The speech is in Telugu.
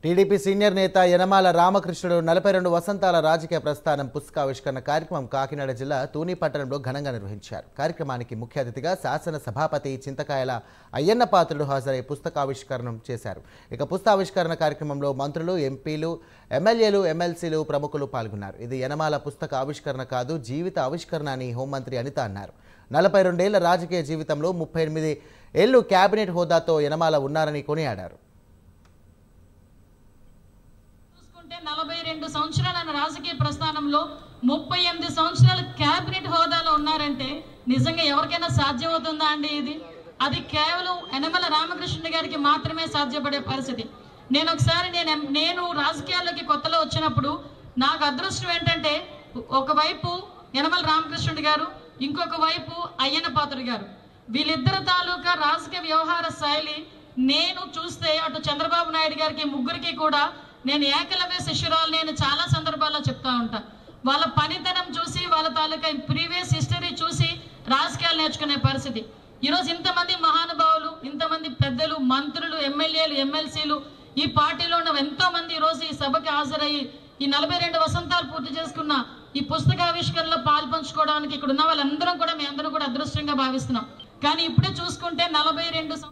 టీడీపీ సీనియర్ నేత యనమాల రామకృష్ణుడు 42 వసంతాల రాజకీయ ప్రస్థానం పుస్తకావిష్కరణ కార్యక్రమం కాకినాడ జిల్లా తూని పట్టణంలో ఘనంగా నిర్వహించారు. కార్యక్రమానికి ముఖ్య అతిథిగా శాసన సభాపతి చింతకాయల అయ్యన్న పాత్రుడు హాజరై పుస్తకావిష్కరణ చేశారు. ఇక పుస్తకావిష్కరణ కార్యక్రమంలో మంత్రులు, ఎంపీలు, ఎమ్మెల్యేలు, ఎమ్మెల్సీలు ప్రముఖులు పాల్గొన్నారు. ఇది యనమాల పుస్తక ఆవిష్కరణ కాదు, జీవిత ఆవిష్కరణ అని హోంమంత్రి అనిత అన్నారు. 42 ఏళ్ల రాజకీయ జీవితంలో 38 ఏళ్లు కేబినెట్ హోదాతో యనమాల ఉన్నారని కొనియాడారు. 42 సంవత్సరాల రాజకీయ ప్రస్థానంలో 38 సంవత్సరాలు కేబినెట్ హోదాలో ఉన్నారంటే నిజంగా ఎవరికైనా సాధ్యమవుతుందా అండి? అది కేవలం యనమల రామకృష్ణ గారికి మాత్రమే సాధ్యపడే పరిస్థితి. నేను రాజకీయాల్లోకి కొత్తలో వచ్చినప్పుడు నాకు అదృష్టం ఏంటంటే ఒకవైపు యనమల రామకృష్ణుడు గారు, ఇంకొక వైపు అయ్యన్న పాత్రుడు గారు, వీళ్ళిద్దరు తాలూకా రాజకీయ వ్యవహార శైలి నేను చూస్తే అటు చంద్రబాబు నాయుడు గారికి ముగ్గురికి కూడా నేను ఏకలవ్య శిష్యురాలు నేను చాలా సందర్భాల్లో చెప్తా ఉంటా. వాళ్ళ పనితనం చూసి, వాళ్ళ తాలూకా ప్రీవియస్ హిస్టరీ చూసి రాజకీయాలు నేర్చుకునే పరిస్థితి. ఈరోజు ఇంతమంది మహానుభావులు, ఇంతమంది పెద్దలు, మంత్రులు, ఎమ్మెల్యేలు, ఎమ్మెల్సీలు ఈ పార్టీలో ఉన్న ఎంతో మంది ఈరోజు ఈ సభకి హాజరయ్యి ఈ 42 వసంతాలు పూర్తి చేసుకున్న ఈ పుస్తకావిష్కరణలో పాల్పంచుకోవడానికి ఇక్కడ ఉన్న వాళ్ళందరం కూడా మీ అందరం కూడా అదృష్టంగా భావిస్తున్నాం. కానీ ఇప్పుడే చూసుకుంటే 42